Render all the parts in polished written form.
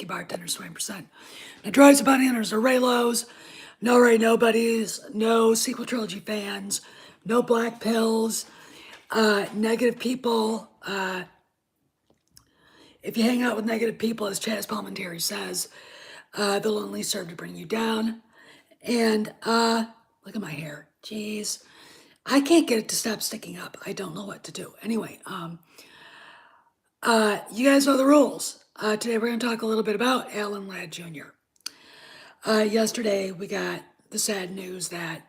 bartenders 20%. No drugs, bounty hunters, or Raylos, no Ray Nobodies, no sequel trilogy fans, no black pills, negative people. If you hang out with negative people, as Chaz Palminteri says, they'll only serve to bring you down. And look at my hair. Jeez. I can't get it to stop sticking up. I don't know what to do. Anyway, you guys know the rules. Today we're going to talk a little bit about Alan Ladd Jr. Yesterday we got the sad news that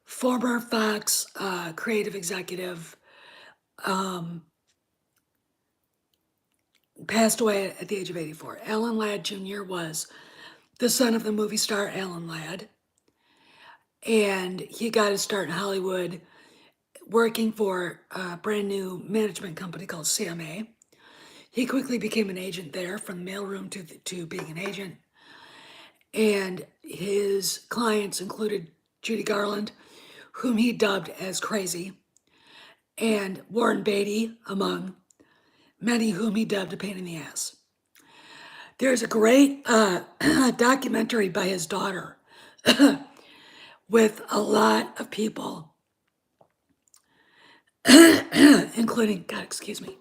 former Fox creative executive passed away at the age of 84. Alan Ladd Jr. was the son of the movie star Alan Ladd, and he got his start in Hollywood working for a brand new management company called CMA. He quickly became an agent there, from the mailroom to being an agent. And his clients included Judy Garland, whom he dubbed as crazy, and Warren Beatty, among many whom he dubbed a pain in the ass. There's a great documentary by his daughter with a lot of people, including, God, excuse me,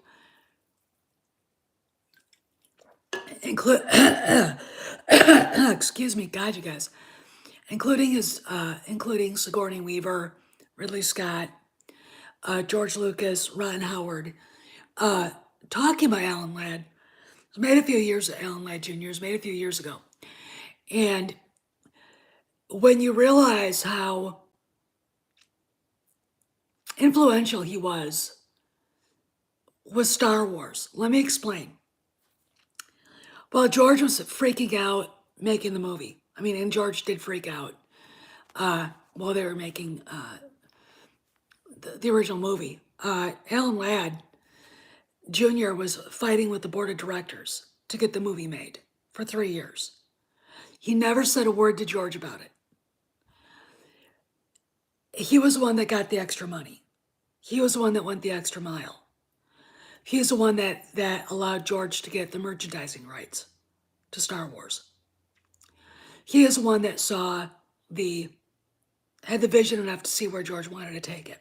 excuse me, God, you guys, including Sigourney Weaver, Ridley Scott, George Lucas, Ron Howard, talking about Alan Ladd. It was made a few years, Alan Ladd Jr. was made a few years ago. And when you realize how influential he was with Star Wars, let me explain. Well, George was freaking out making the movie. I mean, and George did freak out while they were making the original movie. Alan Ladd Jr. was fighting with the board of directors to get the movie made for 3 years. He never said a word to George about it. He was the one that got the extra money. He was the one that went the extra mile. He's the one that allowed George to get the merchandising rights to Star Wars. He is the one that had the vision enough to see where George wanted to take it.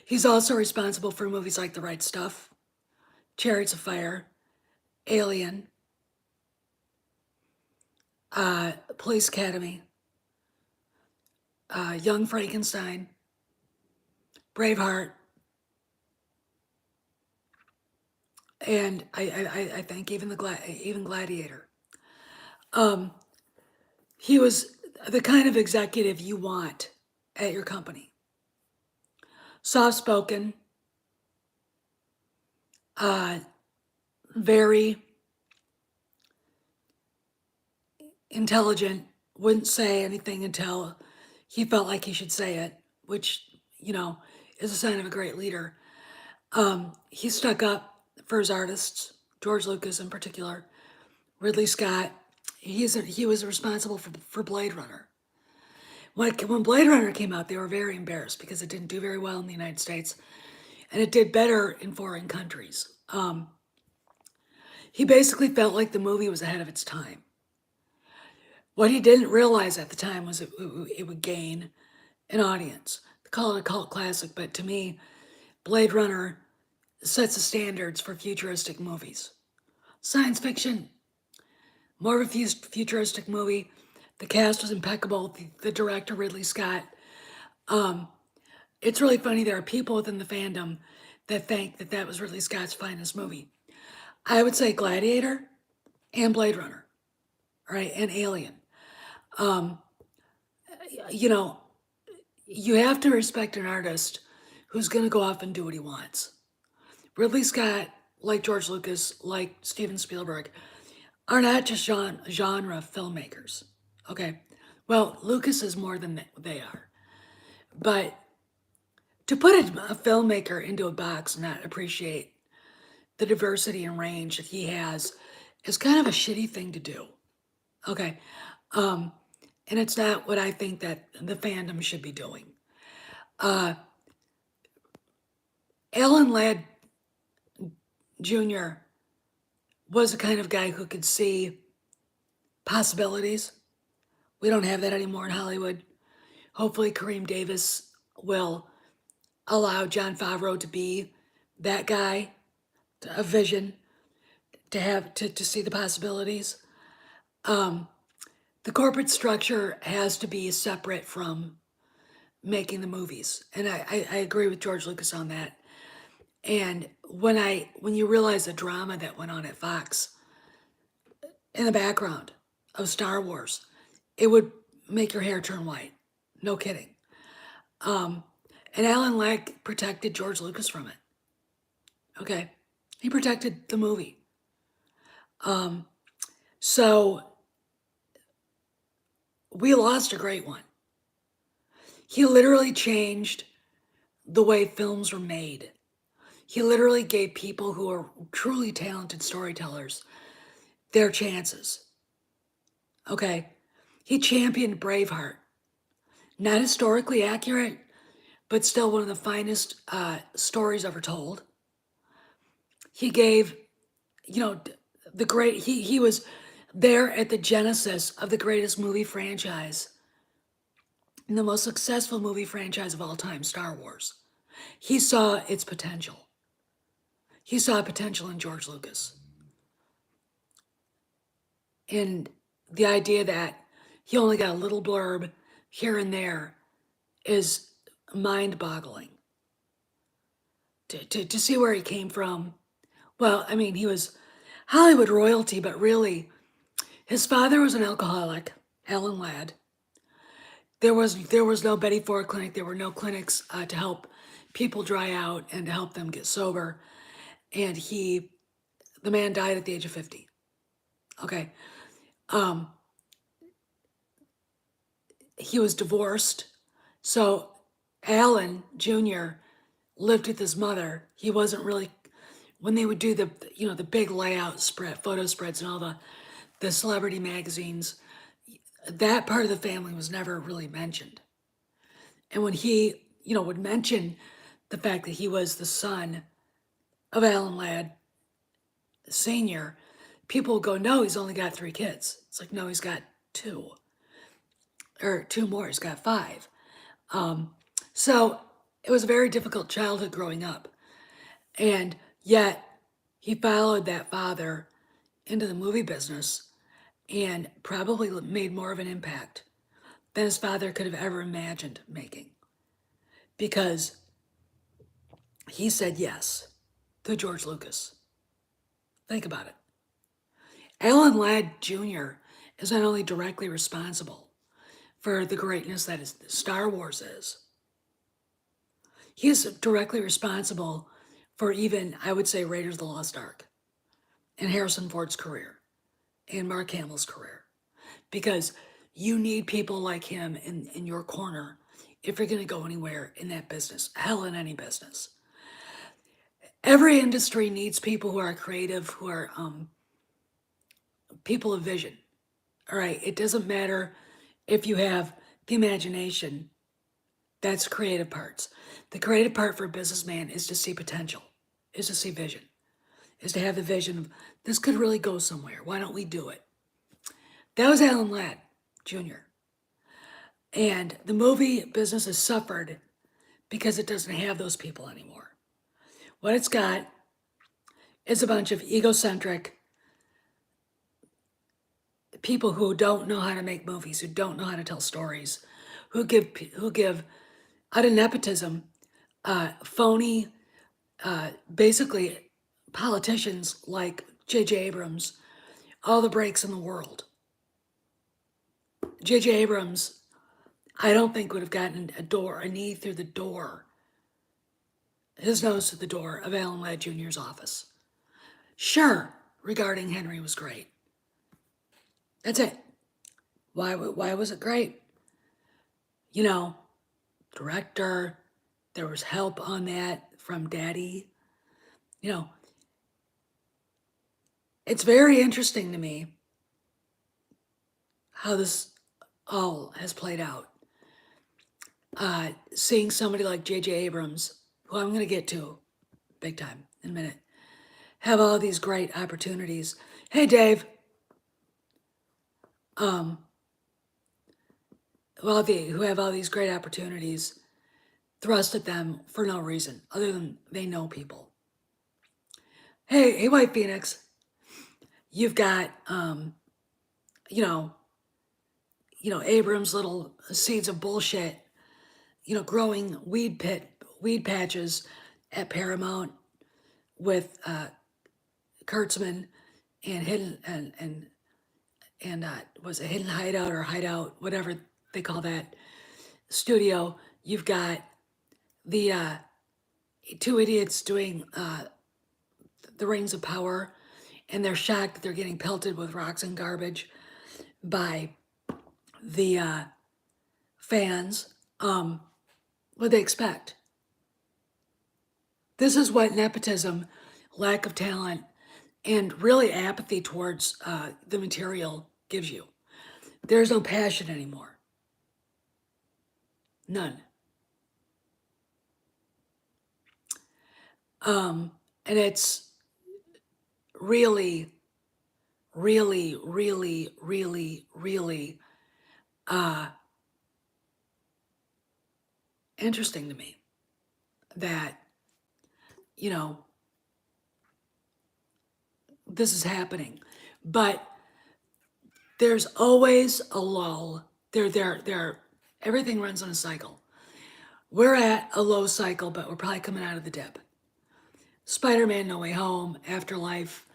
He's also responsible for movies like The Right Stuff, Chariots of Fire, Alien, Police Academy, Young Frankenstein, Braveheart, and I think even Gladiator. He was the kind of executive you want at your company. Soft-spoken, very intelligent, wouldn't say anything until he felt like he should say it, which, is a sign of a great leader. He stuck up for his artists, George Lucas in particular, Ridley Scott. He was responsible for Blade Runner. When Blade Runner came out, they were very embarrassed because it didn't do very well in the United States, and it did better in foreign countries. He basically felt like the movie was ahead of its time. What he didn't realize at the time was it would gain an audience. They call it a cult classic, but to me, Blade Runner sets the standards for futuristic movies. Science fiction, more of a futuristic movie. The cast was impeccable. The director, Ridley Scott. It's really funny. There are people within the fandom that think that was Ridley Scott's finest movie. I would say Gladiator and Blade Runner, right, and Alien. You have to respect an artist who's going to go off and do what he wants. Ridley Scott, like George Lucas, like Steven Spielberg, are not just genre filmmakers. Okay, well, Lucas is more than they are. But to put a filmmaker into a box and not appreciate the diversity and range that he has is kind of a shitty thing to do. Okay, and it's not what I think that the fandom should be doing. Alan Ladd Jr. was the kind of guy who could see possibilities. We don't have that anymore in Hollywood. Hopefully, Kareem Davis will allow Jon Favreau to be that guy, a vision, to see the possibilities. The corporate structure has to be separate from making the movies, and I agree with George Lucas on that. And when you realize the drama that went on at Fox in the background of Star Wars, it would make your hair turn white. No kidding. And Alan Ladd protected George Lucas from it. Okay, he protected the movie. So we lost a great one. He literally changed the way films were made. He literally gave people who are truly talented storytellers their chances. Okay, he championed Braveheart. Not historically accurate, but still one of the finest stories ever told. He gave, the great, he was there at the genesis of the greatest movie franchise and the most successful movie franchise of all time, Star Wars. He saw its potential. He saw potential in George Lucas. And the idea that he only got a little blurb here and there is mind-boggling. To see where he came from. Well, I mean, he was Hollywood royalty, but really, his father was an alcoholic, Alan Ladd. There was no Betty Ford clinic. There were no clinics to help people dry out and to help them get sober. And the man died at the age of 50. Okay. He was divorced. So Alan Jr. lived with his mother. He wasn't really, when they would do the big layout photo spreads and all the celebrity magazines, that part of the family was never really mentioned. And when he, would mention the fact that he was the son of Alan Ladd Sr., people would go, no, he's only got 3 kids. It's like, no, he's got 2. Or 2 more, he's got 5. So it was a very difficult childhood growing up. And yet he followed that father into the movie business and probably made more of an impact than his father could have ever imagined making. Because he said yes to George Lucas. Think about it. Alan Ladd Jr. is not only directly responsible for the greatness that Star Wars is, he is directly responsible for even, I would say, Raiders of the Lost Ark and Harrison Ford's career and Mark Hamill's career. Because you need people like him in your corner if you're going to go anywhere in that business, hell, in any business. Every industry needs people who are creative, who are people of vision. All right, it doesn't matter if you have the imagination. That's creative parts. The creative part for a businessman is to see potential, is to see vision, is to have the vision of this could really go somewhere. Why don't we do it? That was Alan Ladd Jr. And the movie business has suffered because it doesn't have those people anymore. What it's got is a bunch of egocentric people who don't know how to make movies, who don't know how to tell stories, who give out of nepotism, phony, basically politicians like J.J. Abrams, all the breaks in the world. J.J. Abrams, I don't think would have gotten a knee through the door, his nose through the door of Alan Ladd Jr.'s office. Sure, Regarding Henry was great. That's it. Why was it great? Director, there was help on that from Daddy. It's very interesting to me how this all has played out. Seeing somebody like J.J. Abrams, who I'm going to get to big time in a minute, have all these great opportunities. Hey, Dave. Um, who have all these great opportunities thrust at them for no reason other than they know people. Hey, White Phoenix. You've got, you know, Abrams' little seeds of bullshit, growing weed patches at Paramount with Kurtzman and hidden and was it Hidden Hideout or Hideout, whatever they call that studio. You've got the two idiots doing the Rings of Power, and they're shocked that they're getting pelted with rocks and garbage by the fans. What they expect? This is what nepotism, lack of talent, and really apathy towards the material gives you. There's no passion anymore. None. And it's really, really, really, really, really interesting to me that, this is happening. But there's always a lull. Everything runs on a cycle. We're at a low cycle, but we're probably coming out of the dip. Spider-Man No Way Home, Afterlife,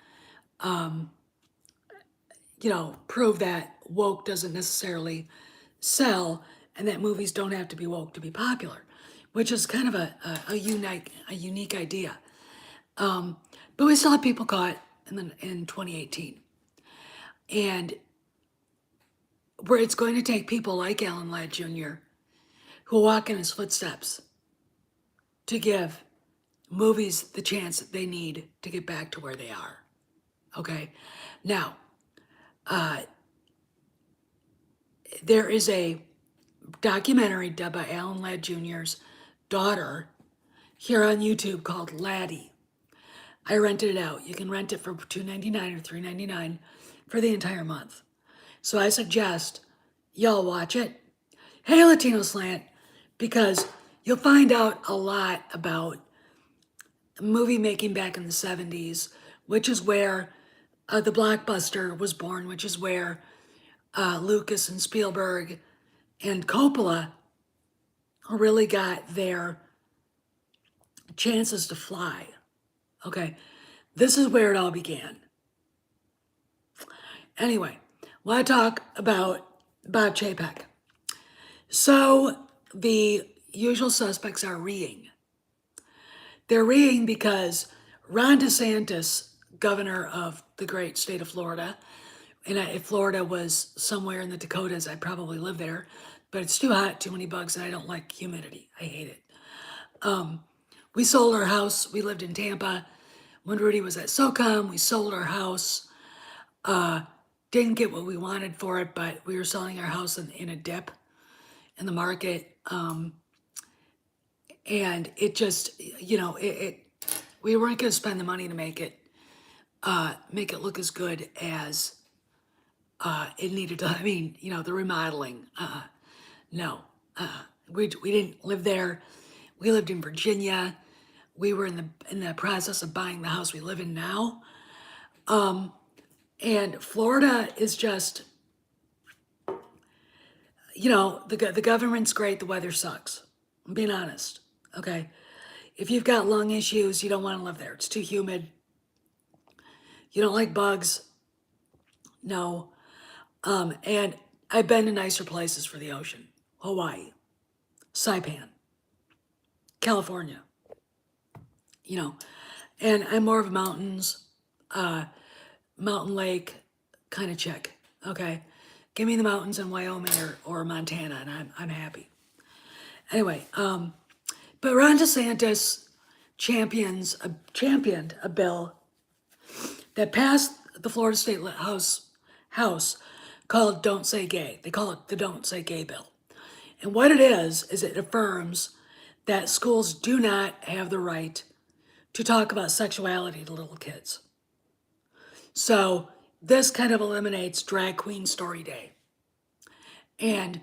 prove that woke doesn't necessarily sell and that movies don't have to be woke to be popular, which is kind of a unique idea. But we still have people caught in 2018. And where it's going to take people like Alan Ladd Jr., who walk in his footsteps, to give movies the chance that they need to get back to where they are. Okay? Now, there is a documentary done by Alan Ladd Jr.'s daughter here on YouTube called Laddie. I rented it out. You can rent it for $2.99 or $3.99 for the entire month. So I suggest y'all watch it. Hey, Latino Slant, because you'll find out a lot about movie making back in the 70s, which is where the blockbuster was born, which is where Lucas and Spielberg and Coppola really got their chances to fly. Okay, this is where it all began. Anyway, want to talk about Bob Chapek. So the usual suspects are reeing. They're reeing because Ron DeSantis, governor of the great state of Florida, and if Florida was somewhere in the Dakotas, I'd probably live there, but it's too hot, too many bugs, and I don't like humidity. I hate it. We sold our house. We lived in Tampa when Rudy was at SOCOM. We sold our house. Didn't get what we wanted for it, but we were selling our house in a dip in the market. And it just, we weren't going to spend the money to make it look as good as it needed to. I mean, the remodeling. No, we didn't live there. We lived in Virginia. We were in the process of buying the house we live in now. And Florida is just, the government's great. The weather sucks. I'm being honest. Okay. If you've got lung issues, you don't want to live there. It's too humid. You don't like bugs. No. And I've been to nicer places for the ocean. Hawaii, Saipan, California, and I'm more of a mountains, mountain lake kind of chick. Okay. Give me the mountains in Wyoming or Montana and I'm happy. Anyway, but Ron DeSantis championed a bill that passed the Florida State House called Don't Say Gay. They call it the Don't Say Gay bill. And what it is it affirms that schools do not have the right to talk about sexuality to little kids. So this kind of eliminates Drag Queen Story Day. And,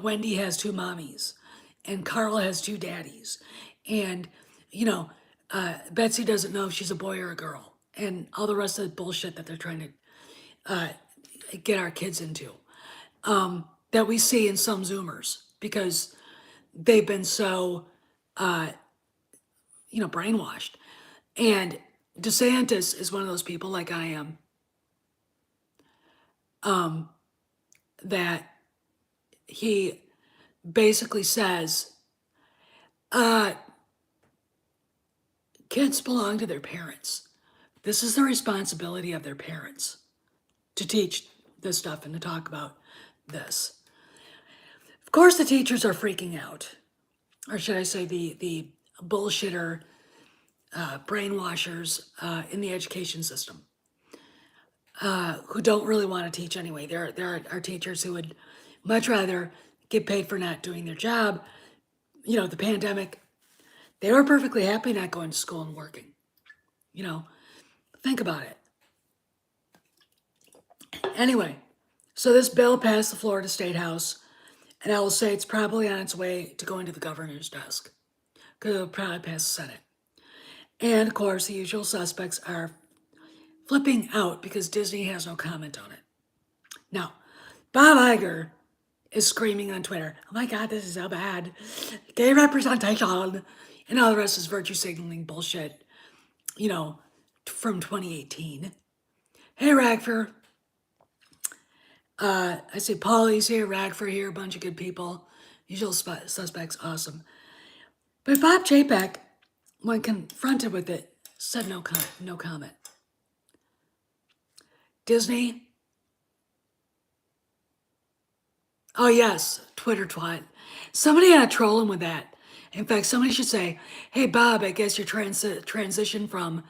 Wendy has two mommies, and Carla has two daddies. And, you know, Betsy doesn't know if she's a boy or a girl, and all the rest of the bullshit that they're trying to get our kids into, that we see in some Zoomers because they've been so, brainwashed. And DeSantis is one of those people, like I am, that he basically says, kids belong to their parents. This is the responsibility of their parents to teach this stuff and to talk about this. Of course, the teachers are freaking out, or should I say, the bullshitter brainwashers in the education system, who don't really want to teach anyway. There are teachers who would much rather get paid for not doing their job. The pandemic, they were perfectly happy not going to school and working. Think about it. Anyway, so this bill passed the Florida State House, and I will say it's probably on its way to going to the governor's desk, because it'll probably pass the Senate. And of course, the usual suspects are flipping out because Disney has no comment on it. Now, Bob Iger is screaming on Twitter, "Oh my God, this is so bad. Gay representation." And all the rest is virtue signaling bullshit, from 2018. Hey, Ragford. I see Paulie's here, Ragford here, a bunch of good people. Usual suspects, awesome. But Bob Chapek, when confronted with it, said no comment. Disney. Oh yes, Twitter twat. Somebody ought to troll him with that. In fact, somebody should say, "Hey Bob, I guess your transition from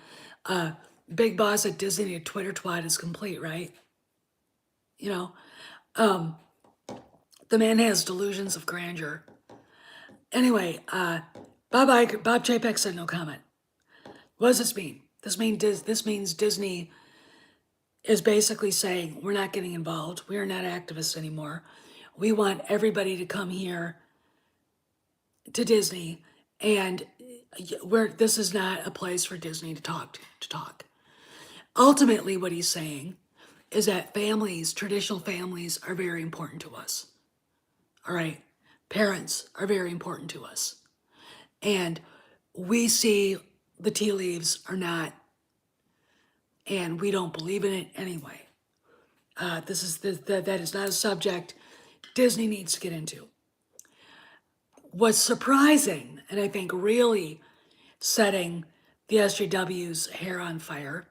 big boss at Disney to Twitter twat is complete, right?" The man has delusions of grandeur. Anyway, Bob Chapek said no comment. What does this mean? This means Disney is basically saying, we're not getting involved. We are not activists anymore. We want everybody to come here to Disney, and this is not a place for Disney to talk. Ultimately, what he's saying is that traditional families, are very important to us. All right, parents are very important to us, and we see the tea leaves are not, and we don't believe in it anyway. That is not a subject Disney needs to get into. What's surprising, and I think really setting the SJW's hair on fire,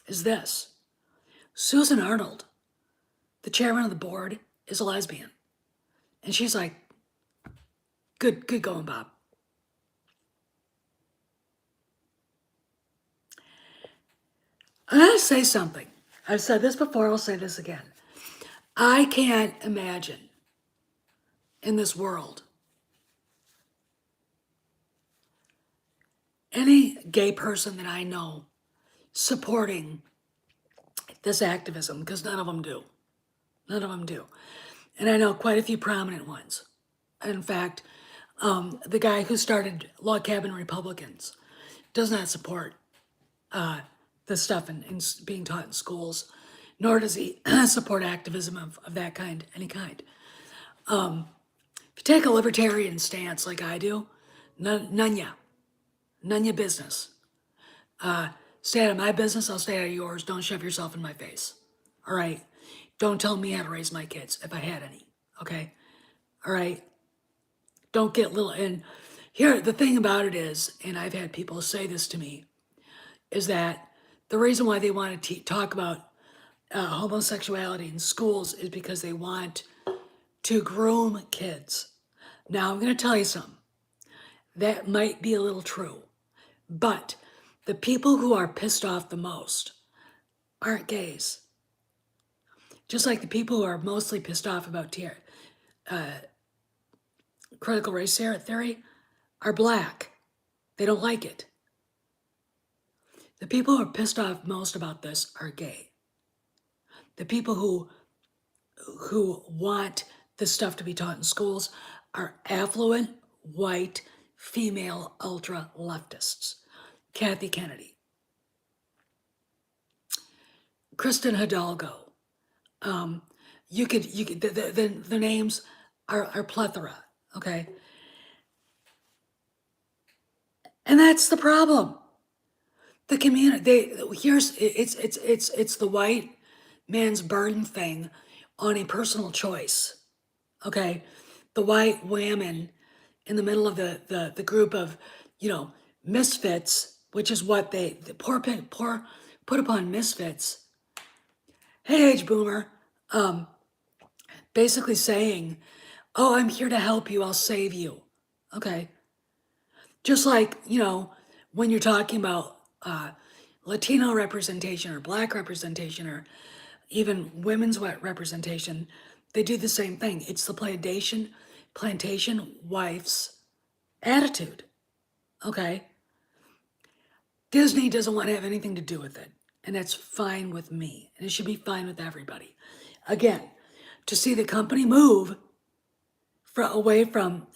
is this. Susan Arnold, the chairman of the board, is a lesbian. And she's like, good going, Bob. I'm going to say something. I've said this before, I'll say this again. I can't imagine in this world any gay person that I know supporting this activism, because none of them do. None of them do. And I know quite a few prominent ones. In fact, the guy who started Log Cabin Republicans does not support this stuff in being taught in schools, nor does he support activism of that kind, any kind. If you take a libertarian stance like I do, none ya business. Stay out of my business, I'll stay out of yours. Don't shove yourself in my face. All right? Don't tell me how to raise my kids, if I had any. Okay? All right? Don't get little. And here, the thing about it is, and I've had people say this to me, is that the reason why they want to talk about homosexuality in schools is because they want to groom kids. Now, I'm going to tell you something. That might be a little true, but the people who are pissed off the most aren't gays. Just like the people who are mostly pissed off about critical race theory are black. They don't like it. The people who are pissed off most about this are gay. The people who want this stuff to be taught in schools are affluent, white, female, ultra leftists. Kathy Kennedy, Kristen Hidalgo. You could the names are plethora, okay? And that's the problem. The community, it's the white man's burden thing on a personal choice, okay? The white women in the middle of the group of, misfits, which is what the poor put upon misfits. Hey, age boomer, basically saying, oh, I'm here to help you, I'll save you. Okay. Just like, when you're talking about Latino representation or Black representation or even women's representation, they do the same thing. It's the plantation wife's attitude. Okay. Disney doesn't want to have anything to do with it. And that's fine with me. And it should be fine with everybody. Again, to see the company move away from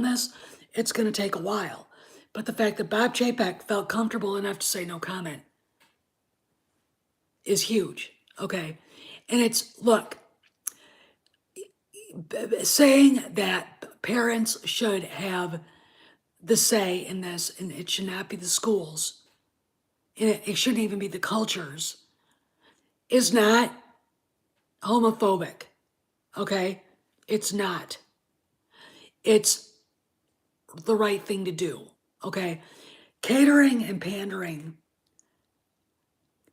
this, it's going to take a while. But the fact that Bob Chapek felt comfortable enough to say no comment is huge. Okay. And look, saying that parents should have the say in this, and it should not be the schools, and it shouldn't even be the cultures, is not homophobic. Okay? It's not. It's the right thing to do. Okay? Catering and pandering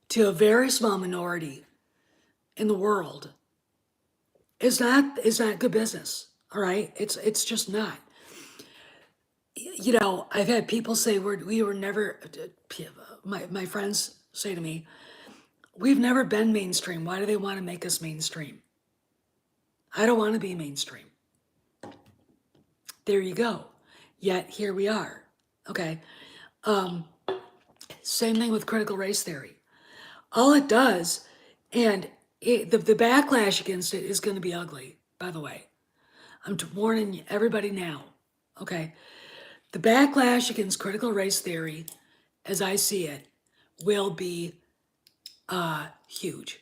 to a very small minority in the world is not good business. All right? It's just not. I've had people say we were never, my friends say to me, we've never been mainstream. Why do they want to make us mainstream? I don't want to be mainstream. There you go. Yet here we are. Okay. Same thing with critical race theory. All it does, and the backlash against it is going to be ugly, by the way. I'm warning everybody now. Okay. The backlash against critical race theory, as I see it, will be huge.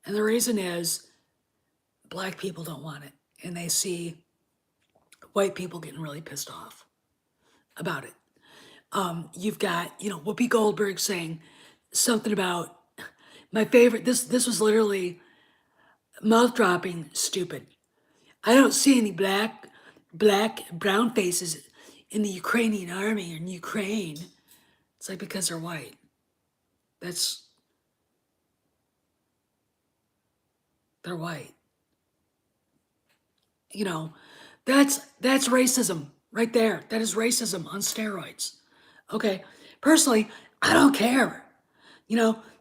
And the reason is Black people don't want it. And they see white people getting really pissed off about it. You've got, Whoopi Goldberg saying something about my favorite. This was literally mouth dropping stupid. I don't see any black, brown faces in the Ukrainian army or in Ukraine. It's like because they're white. They're white. That's racism right there. That is racism on steroids. Okay. Personally, I don't care.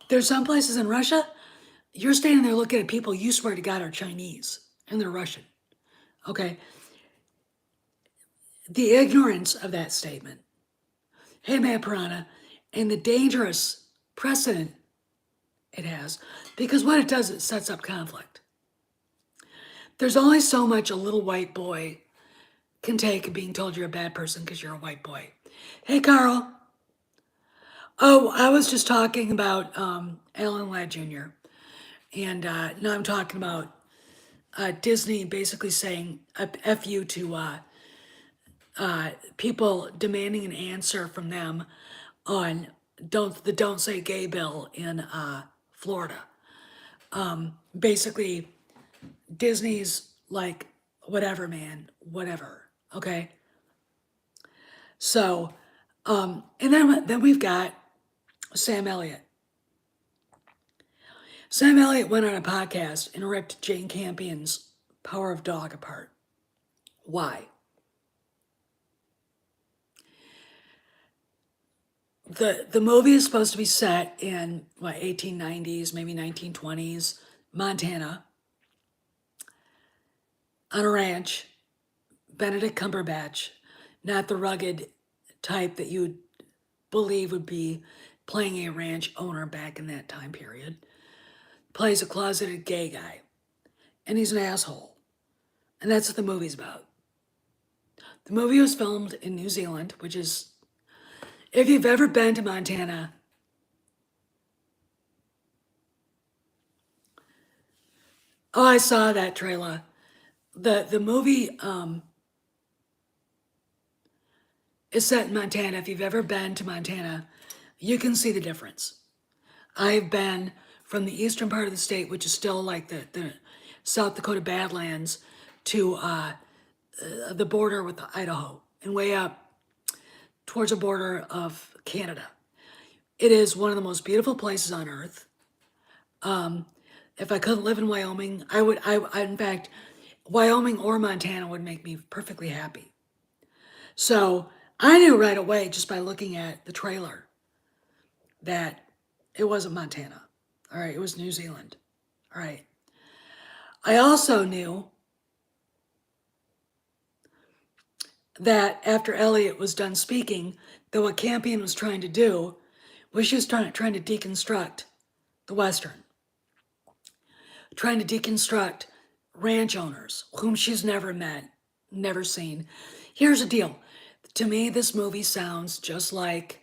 There's some places in Russia, you're standing there looking at people you swear to God are Chinese and they're Russian. Okay. The ignorance of that statement, hey man piranha, and the dangerous precedent it has, because what it does, it sets up conflict. There's only so much a little white boy can take being told you're a bad person because you're a white boy. Hey, Carl. Oh, I was just talking about Alan Ladd Jr. And now I'm talking about Disney basically saying F you to people demanding an answer from them on the Don't Say Gay bill in Florida. Basically, Disney's like, whatever, man, whatever. Okay. So, and then we've got Sam Elliott. Sam Elliott went on a podcast and ripped Jane Campion's Power of Dog apart. Why? The movie is supposed to be set in 1890s, maybe 1920s, Montana, on a ranch. Benedict Cumberbatch, not the rugged type that you would believe would be playing a ranch owner back in that time period. Plays a closeted gay guy, and he's an asshole. And that's what the movie's about. The movie was filmed in New Zealand, which is, if you've ever been to Montana, oh, I saw that trailer. The movie is set in Montana. If you've ever been to Montana, you can see the difference. I've been from the eastern part of the state, which is still like the South Dakota Badlands, to the border with Idaho, and way up towards the border of Canada. It is one of the most beautiful places on earth. If I couldn't live in Wyoming, I would. In fact, Wyoming or Montana would make me perfectly happy. So I knew right away just by looking at the trailer that it wasn't Montana. All right, it was New Zealand. All right. I also knew that after Elliot was done speaking, that what Campion was trying to do was she was trying to deconstruct the Western, trying to deconstruct ranch owners whom she's never met, never seen. Here's the deal. To me, this movie sounds just like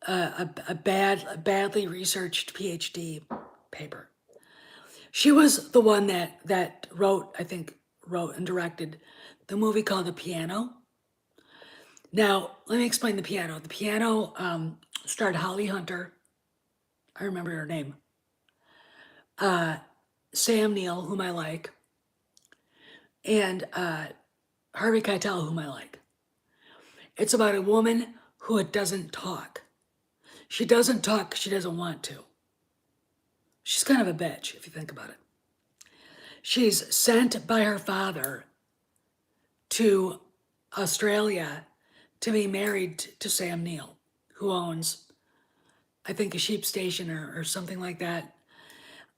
a badly researched PhD paper. She was the one that wrote and directed the movie called The Piano. Now, let me explain The Piano. The Piano starred Holly Hunter. I remember her name. Sam Neill, whom I like, and Harvey Keitel, whom I like. It's about a woman who doesn't talk. She doesn't talk because she doesn't want to. She's kind of a bitch, if you think about it. She's sent by her father to Australia to be married to Sam Neill, who owns, I think, a sheep station or something like that.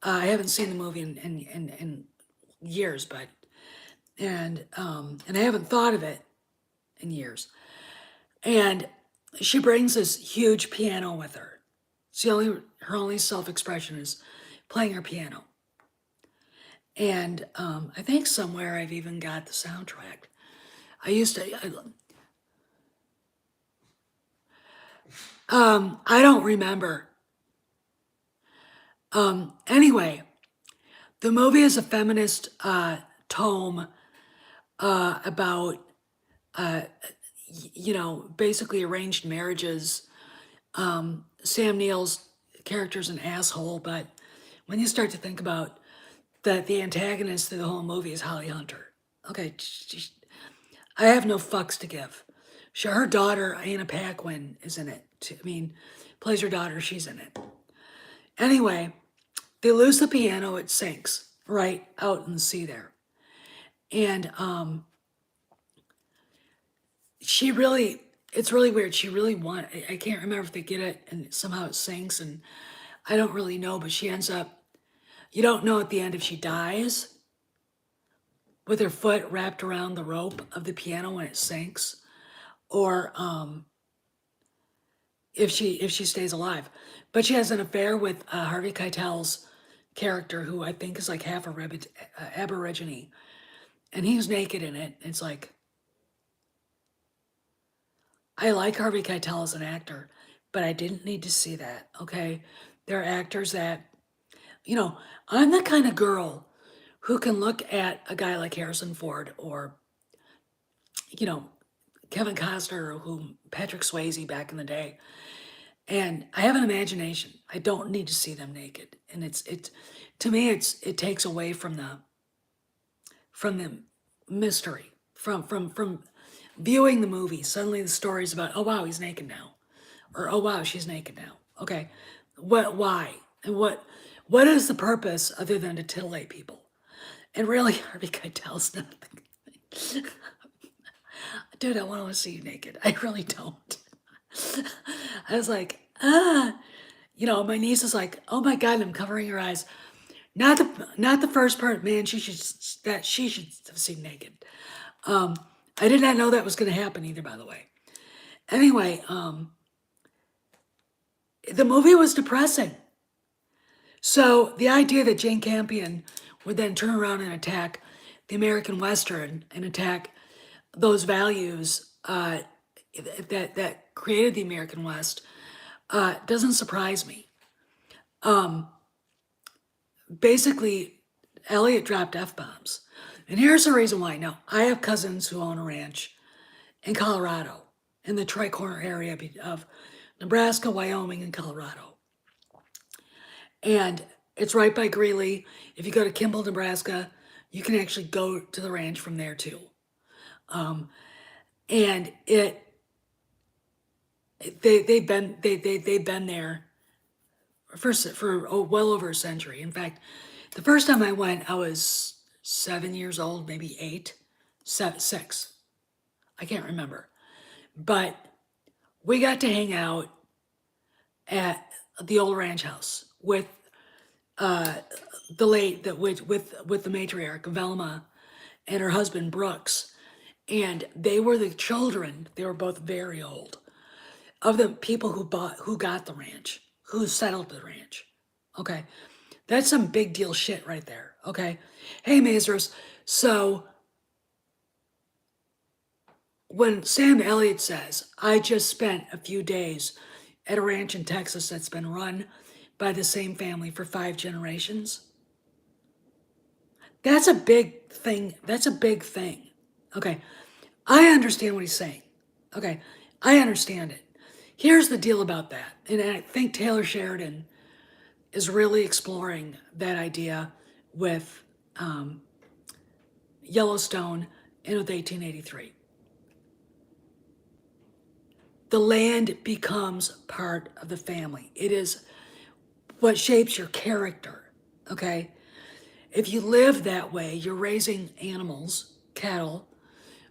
I haven't seen the movie in years, but and I haven't thought of it in years. And she brings this huge piano with her. Her only self-expression is playing her piano. And I think somewhere I've even got the soundtrack. I don't remember. Anyway, the movie is a feminist tome about, basically arranged marriages. Sam Neill's character's an asshole, but when you start to think about that, the antagonist through the whole movie is Holly Hunter. Okay, I have no fucks to give. Her daughter, Anna Paquin, is in it. Plays her daughter, she's in it. Anyway, they lose the piano, it sinks right out in the sea there. And it's really weird. I can't remember if they get it and somehow it sinks, and I don't really know, but she ends up, you don't know at the end if she dies with her foot wrapped around the rope of the piano when it sinks, or if she stays alive. But she has an affair with Harvey Keitel's character, who I think is like half Aborigine, and he's naked in it. It's like, I like Harvey Keitel as an actor, but I didn't need to see that, okay? There are actors that, I'm the kind of girl who can look at a guy like Harrison Ford or, Kevin Costner, or Patrick Swayze back in the day, and I have an imagination. I don't need to see them naked, and to me it takes away from the mystery, from viewing the movie. Suddenly the story's about, oh wow, he's naked now, or oh wow, she's naked now. Okay, why, and what is the purpose other than to titillate people? And really, Harvey Keitel's nothing. Dude, I want to see you naked. I really don't. I was like, my niece is like, oh my God, I'm covering her eyes. Not the first part, man. She should have seen naked. I did not know that was going to happen either, by the way. Anyway, The movie was depressing. So the idea that Jane Campion would then turn around and attack the American Western and attack those values that created the American West doesn't surprise me. Basically, Elliot dropped F-bombs. And here's the reason why. Now, I have cousins who own a ranch in Colorado, in the Tri-Corner area of Nebraska, Wyoming, and Colorado. And it's right by Greeley. If you go to Kimball, Nebraska, you can actually go to the ranch from there too. And they've been there for well over a century. In fact, the first time I went, I was 7 years old, maybe 8, 7, 6. I can't remember. But we got to hang out at the old ranch house with the late that with the matriarch Velma and her husband Brooks, and they were the children. They were both very old of the people who got the ranch, who settled the ranch. Okay, that's some big deal shit right there. Okay, hey Mazers, so when Sam Elliott says, I just spent a few days at a ranch in Texas that's been run by the same family for 5 generations, that's a big thing. That's a big thing. Okay, I understand what he's saying. Okay, I understand it. Here's the deal about that, and I think Taylor Sheridan is really exploring that idea with Yellowstone and with 1883. The land becomes part of the family. It is what shapes your character, okay? If you live that way, you're raising animals, cattle,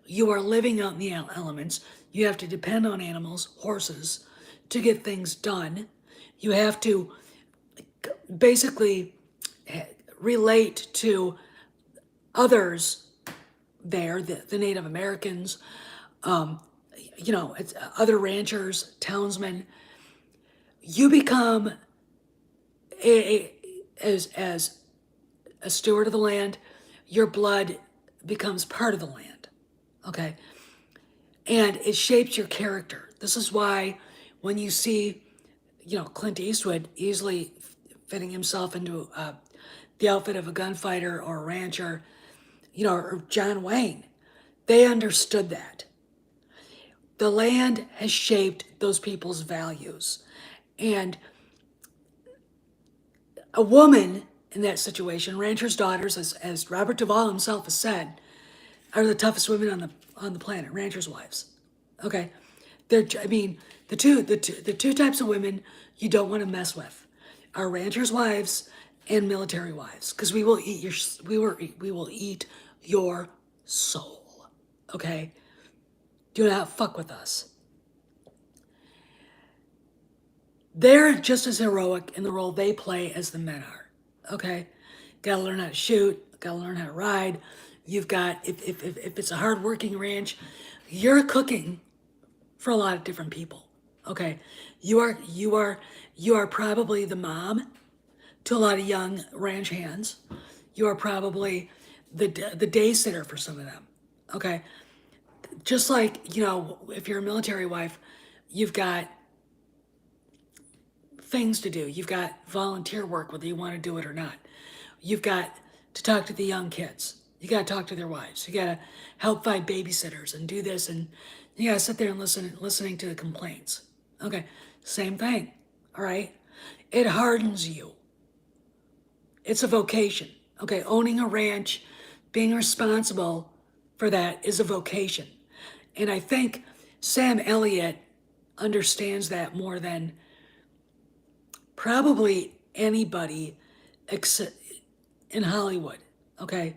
you are living out in the elements, you have to depend on animals, horses, to get things done. You have to basically relate to others there, the Native Americans, it's other ranchers, townsmen. You become as a steward of the land. Your blood becomes part of the land, okay? And it shapes your character. This is why when you see, Clint Eastwood easily fitting himself into the outfit of a gunfighter or a rancher, or John Wayne, they understood that. The land has shaped those people's values. And a woman in that situation, ranchers' daughters, as Robert Duvall himself has said, are the toughest women on the planet, ranchers' wives. Okay? The two types of women you don't want to mess with are ranchers' wives and military wives, because we will eat your soul. Okay? Do not fuck with us. They're just as heroic in the role they play as the men are. Okay? Gotta learn how to shoot, gotta learn how to ride. You've got, if it's a hard-working ranch, you're cooking for a lot of different people. Okay? You are probably the mom to a lot of young ranch hands. You are probably the day sitter for some of them. Okay? Just like, if you're a military wife, you've got things to do. You've got volunteer work, whether you want to do it or not. You've got to talk to the young kids. You got to talk to their wives. You got to help find babysitters and do this, and you got to sit there and listening to the complaints. Okay, same thing. All right, it hardens you. It's a vocation. Okay, owning a ranch, being responsible for that is a vocation, and I think Sam Elliott understands that more than probably anybody in Hollywood. Okay,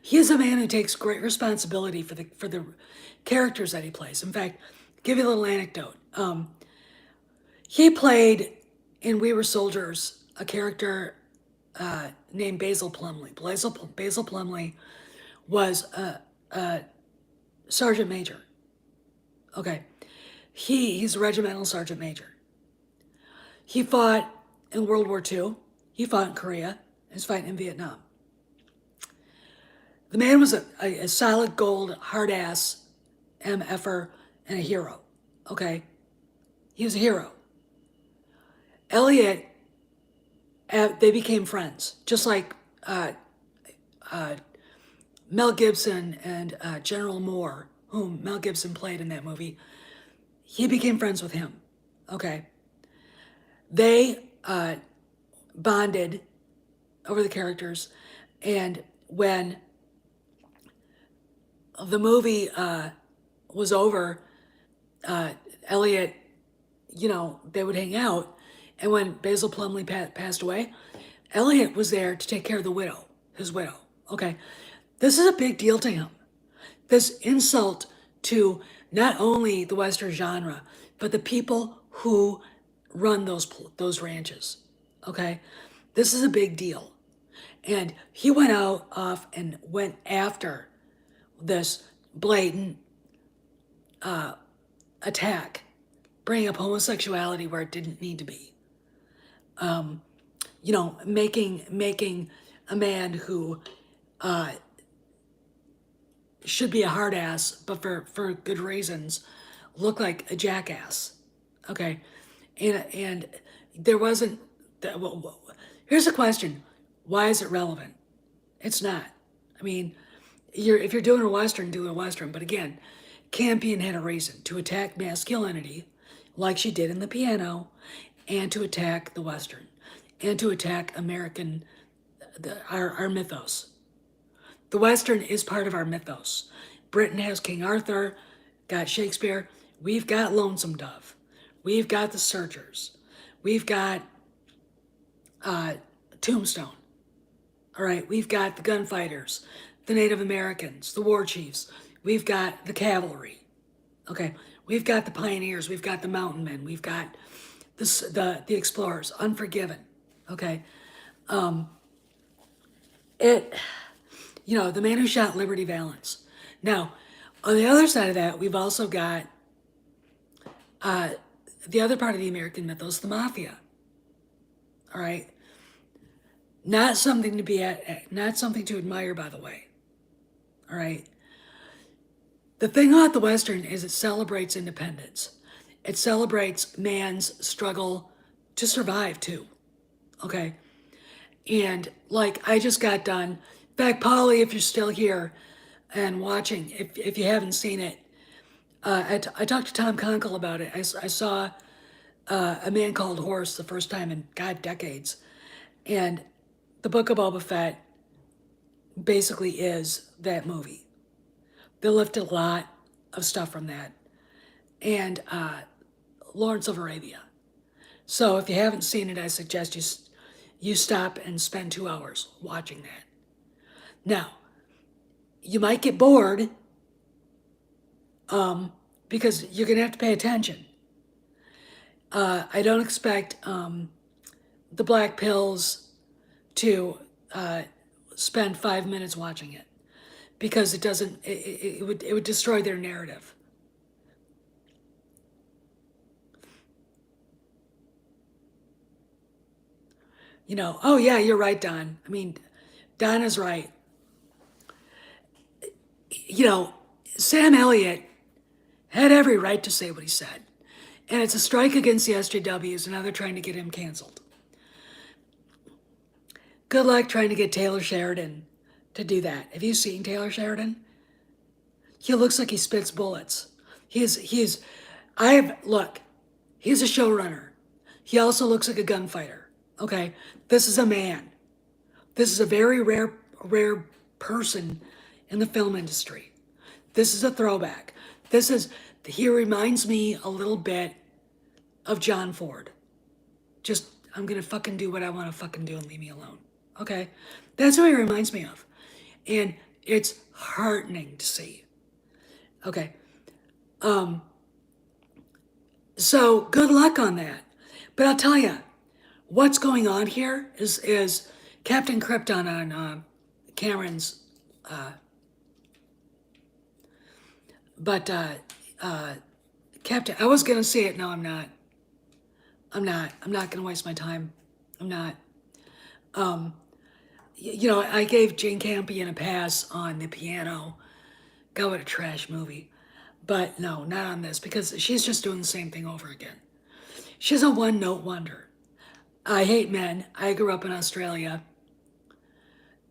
he is a man who takes great responsibility for the characters that he plays. In fact, give you a little anecdote. He played in We Were Soldiers a character named Basil Plumley. Basil Plumley was a sergeant major. Okay, he's a regimental sergeant major. He fought in World War II. He fought in Korea. He's fighting in Vietnam. The man was a solid gold, hard ass MFer and a hero. Okay? He was a hero. Elliot, they became friends, just like Mel Gibson and General Moore, whom Mel Gibson played in that movie. He became friends with him. Okay? They bonded over the characters, and when the movie was over, Elliot, they would hang out, and when Basil Plumley passed away, Elliot was there to take care of the widow, his widow. Okay, this is a big deal to him. This insult to not only the Western genre, but the people who run those ranches. Okay, this is a big deal, and he went out off and went after this blatant attack, bringing up homosexuality where it didn't need to be. Making a man who should be a hard ass, but for good reasons, look like a jackass. Okay, and there wasn't. Here's a question: why is it relevant? It's not. I mean, if you're doing a Western, do a Western. But again, Campion had a reason to attack masculinity, like she did in The Piano, and to attack the Western, and to attack American, our mythos. The Western is part of our mythos. Britain has King Arthur, got Shakespeare. We've got Lonesome Dove. We've got the Searchers. We've got Tombstone. All right, we've got the gunfighters, the Native Americans, the war chiefs. We've got the cavalry. Okay, we've got the pioneers. We've got the mountain men. We've got the explorers. Unforgiven. Okay, the man who shot Liberty Valance. Now, on the other side of that, we've also got the other part of the American mythos, the mafia. All right, not something to admire, by the way. All right. The thing about the Western is it celebrates independence. It celebrates man's struggle to survive too. Okay. And like I just got done. In fact, Polly, if you're still here and watching, if you haven't seen it, I talked to Tom Conkle about it. I saw A Man Called Horse the first time in, God, decades. And the Book of Boba Fett basically is that movie. They lifted a lot of stuff from that. And Lawrence of Arabia. So if you haven't seen it, I suggest you stop and spend 2 hours watching that. Now, you might get bored because you're going to have to pay attention. I don't expect the Black Pills to spend 5 minutes watching it because it would destroy their narrative. Oh yeah, you're right, Don. I mean, Don is right. Sam Elliott had every right to say what he said. And it's a strike against the SJWs, and now they're trying to get him canceled. Good luck trying to get Taylor Sheridan to do that. Have you seen Taylor Sheridan? He looks like he spits bullets. He's a showrunner. He also looks like a gunfighter. Okay, this is a man. This is a very rare person in the film industry. This is a throwback. He reminds me a little bit of John Ford. I'm gonna fucking do what I want to fucking do and leave me alone. Okay, that's what he reminds me of, and it's heartening to see. Okay, so good luck on that. But I'll tell you, what's going on here is Captain Krypton on Cameron's, Captain. I was gonna say it, no, I'm not. I'm not. I'm not going to waste my time. I'm not. Um, you know, I gave Jane Campion a pass on The Piano. God, what a trash movie. But no, not on this, because she's just doing the same thing over again. She's a one-note wonder. I hate men. I grew up in Australia,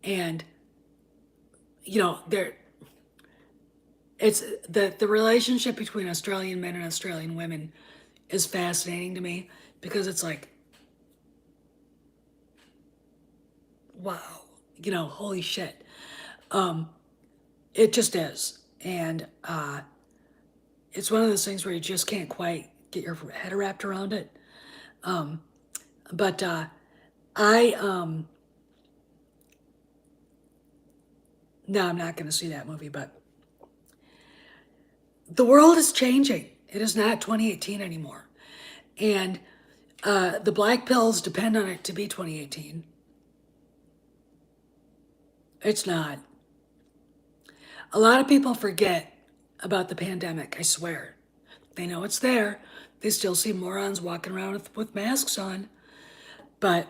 and you know, it's the relationship between Australian men and Australian women is fascinating to me because it's like, wow, you know, holy shit. It just is, and it's one of those things where you just can't quite get your head wrapped around it. But I no, I'm not going to see that movie. But the world is changing. It is not 2018 anymore, and the black pills depend on it to be 2018. It's not. A lot of people forget about the pandemic, I swear. They know it's there. They still see morons walking around with masks on. But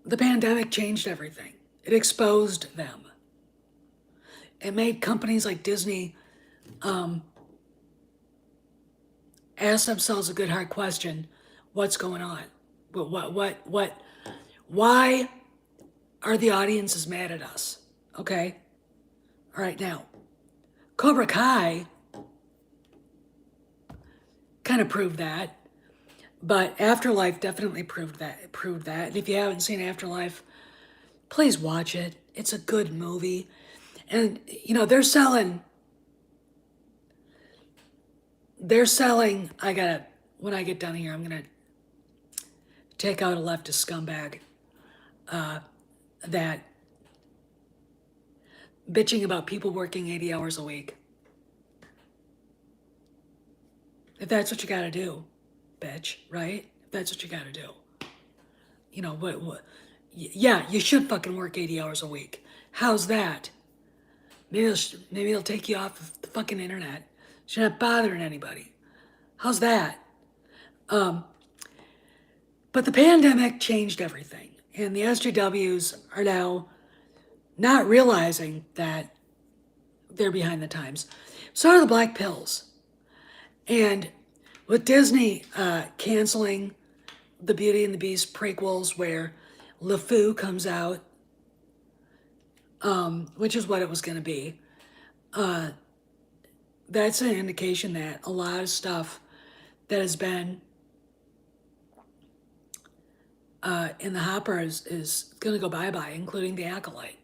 the pandemic changed everything. It exposed them. It made companies like Disney ask themselves a good hard question. What's going on? Why are the audiences mad at us? Okay? All right, now, Cobra Kai kind of proved that, but Afterlife definitely proved that. And if you haven't seen Afterlife, please watch it. It's a good movie. And you know, they're selling, when I get done here, I'm gonna take out a leftist scumbag that bitching about people working 80 hours a week. If that's what you gotta do, bitch, right? If that's what you gotta do. You know, yeah, you should fucking work 80 hours a week. How's that? Maybe it'll take you off of the fucking internet. You're not bothering anybody. How's that? But the pandemic changed everything. And the SJWs are now not realizing that they're behind the times. So are the black pills. And with Disney canceling the Beauty and the Beast prequels where LeFou comes out, which is what it was going to be, that's an indication that a lot of stuff that has been in the hopper is going to go bye-bye, including The Acolyte.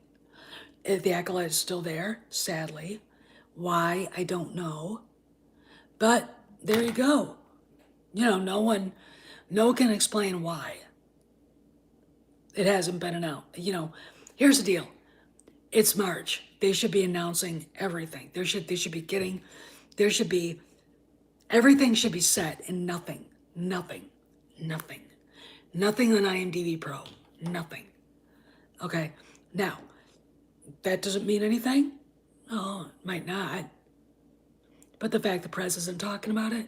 If The Acolyte is still there, sadly. Why, I don't know. But there you go. You know, no one can explain why. It hasn't been announced. You know, here's the deal. It's March. They should be announcing everything. Everything should be set and nothing on IMDb Pro, nothing. Okay, now, that doesn't mean anything? Oh, it might not. But the fact the press isn't talking about it,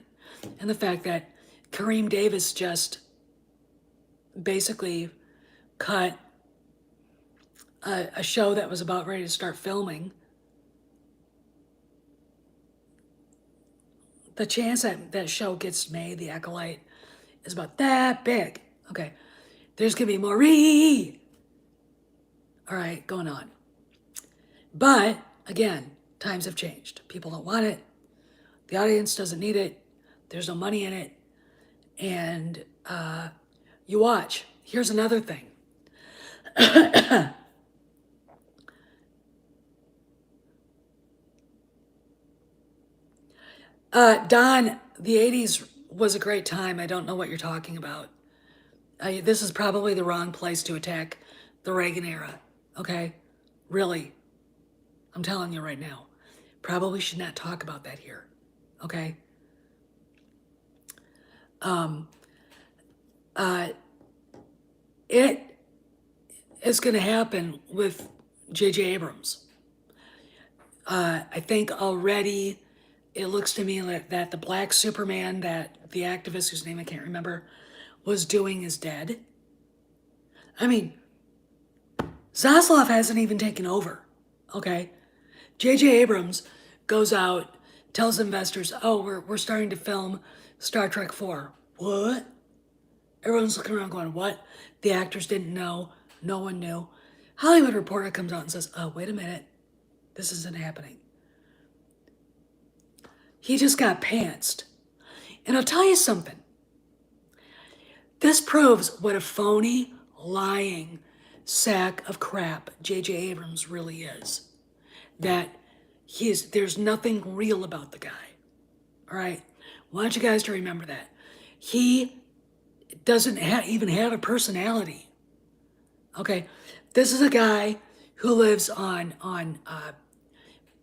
and the fact that Kareem Davis just basically cut a show that was about ready to start filming, the chance that show gets made, The Acolyte, is about that big. Okay, there's gonna be more all right, going on. But again, times have changed. People don't want it. The audience doesn't need it. There's no money in it. And you watch. Here's another thing. Don, the 80s was a great time. I don't know what you're talking about. This is probably the wrong place to attack the Reagan era, okay? Really. I'm telling you right now. Probably should not talk about that here, okay? It is going to happen with J.J. Abrams. I think already it looks to me like that the black Superman that the activist whose name I can't remember was doing is dead. I mean, Zaslav hasn't even taken over. Okay, J.J. Abrams goes out, tells investors, "Oh, we're starting to film Star Trek 4." What? Everyone's looking around going, "What?" The actors didn't know. No one knew. Hollywood Reporter comes out and says, "Oh, wait a minute. This isn't happening." He just got pantsed. And I'll tell you something. This proves what a phony, lying sack of crap J.J. Abrams really is. That there's nothing real about the guy. All right? I want you guys to remember that. He doesn't even have a personality. Okay? This is a guy who lives on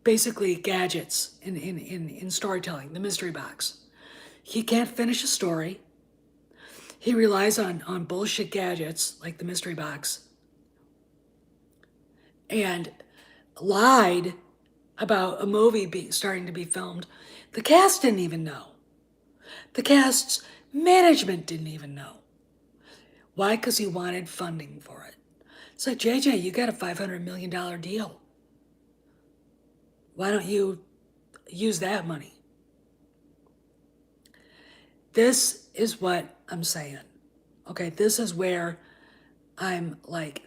basically gadgets in storytelling, the mystery box. He can't finish a story. He relies on bullshit gadgets like the mystery box and lied about a movie starting to be filmed. The cast didn't even know. The cast's management didn't even know. Why? Because he wanted funding for it. It's like, JJ, you got a $500 million deal. Why don't you use that money? This is what I'm saying. Okay, this is where I'm like,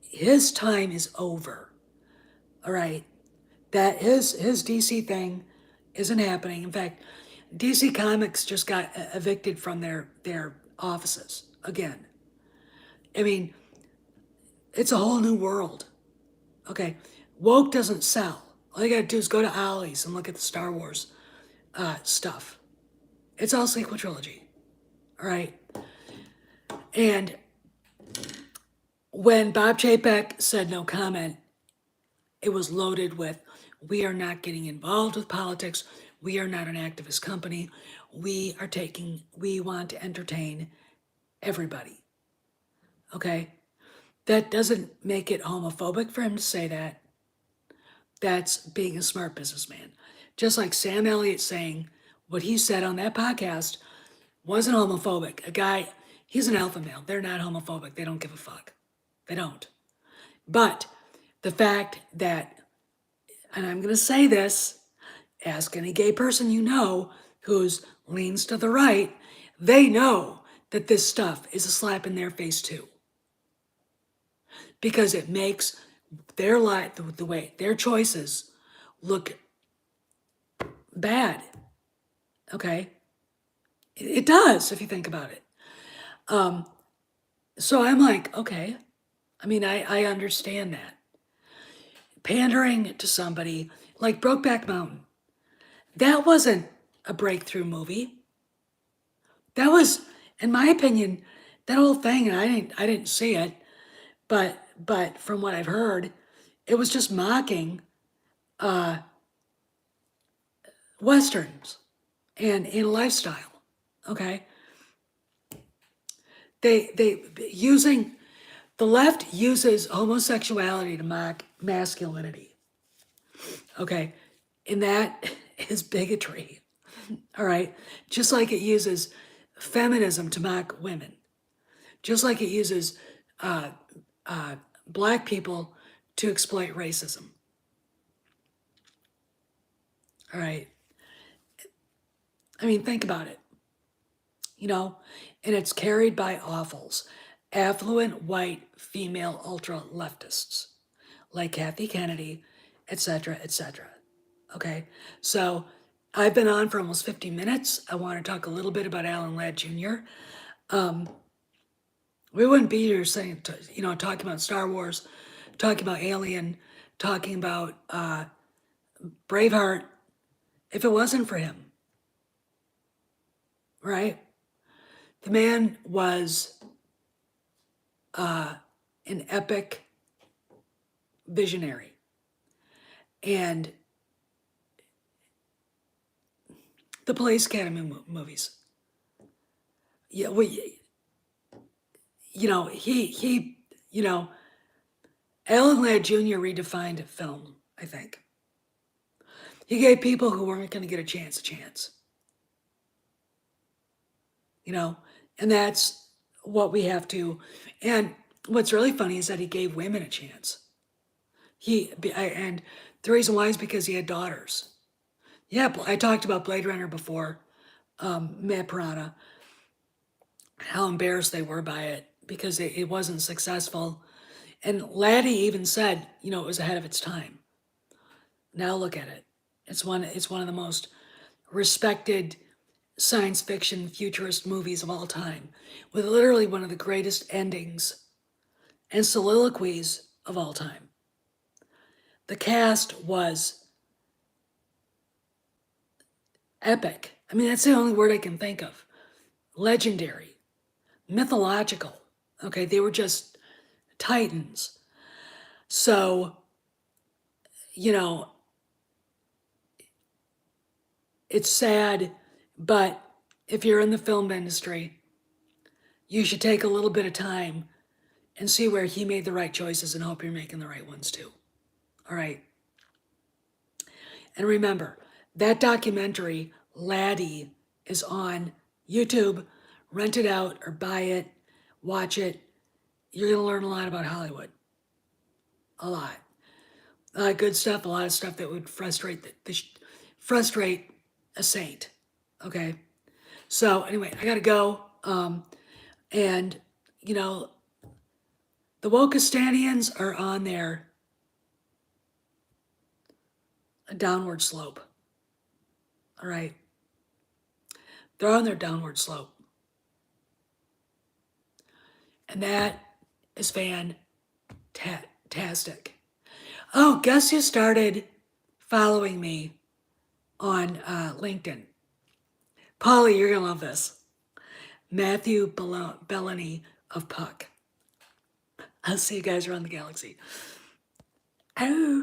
his time is over. All right, that his DC thing isn't happening. In fact, DC Comics just got evicted from their offices again. I mean, it's a whole new world. Okay, woke doesn't sell. All you gotta do is go to Ollie's and look at the Star Wars stuff. It's all sequel trilogy. All right, and when Bob Chapek said no comment, it was loaded with, "We are not getting involved with politics. We are not an activist company. We want to entertain everybody." Okay? That doesn't make it homophobic for him to say that. That's being a smart businessman. Just like Sam Elliott saying what he said on that podcast wasn't homophobic. A guy, he's an alpha male. They're not homophobic. They don't give a fuck. They don't. But the fact that, and I'm going to say this, ask any gay person you know who's leans to the right, they know that this stuff is a slap in their face too. Because it makes their life, the way their choices look bad. Okay? It does if you think about it. So I'm like, okay. I mean, I understand that. Pandering to somebody like Brokeback Mountain, that wasn't a breakthrough movie. That was, in my opinion, that whole thing, and I didn't see it, but from what I've heard, it was just mocking westerns and in lifestyle. Okay, they using the left uses homosexuality to mock masculinity. Okay, and that is bigotry. All right, just like it uses feminism to mock women, just like it uses black people to exploit racism. All right, I mean, think about it. You know, and it's carried by awfuls, affluent white female ultra leftists like Kathy Kennedy, etc., etc. Okay, so I've been on for almost 50 minutes. I want to talk a little bit about Alan Ladd Jr. We wouldn't be here saying, talking about Star Wars, talking about Alien, talking about Braveheart, if it wasn't for him, right? The man was an epic visionary. And the Police Academy movies. Yeah, Alan Ladd Jr. redefined film, I think. He gave people who weren't going to get a chance, you know, and that's what we have to. And what's really funny is that he gave women a chance. And the reason why is because he had daughters. Yeah, I talked about Blade Runner before, Matt Piranha, how embarrassed they were by it because it wasn't successful. And Laddie even said, you know, it was ahead of its time. Now look at it. It's one of the most respected science fiction futurist movies of all time, with literally one of the greatest endings and soliloquies of all time. The cast was epic. I mean, that's the only word I can think of. Legendary, mythological. Okay, they were just titans. So, you know, it's sad, but if you're in the film industry, you should take a little bit of time and see where he made the right choices and hope you're making the right ones too. All right. And remember, that documentary, Laddie, is on YouTube. Rent it out or buy it, watch it. You're going to learn a lot about Hollywood. A lot. Good stuff, a lot of stuff that would frustrate a saint. Okay. So anyway, I gotta go. And you know, the Wokistanians are on their downward slope. All right. They're on their downward slope. And that is fantastic. Oh, guess who started following me on LinkedIn? Polly, you're going to love this. Matthew Bellany of Puck. I'll see you guys around the galaxy. Oh.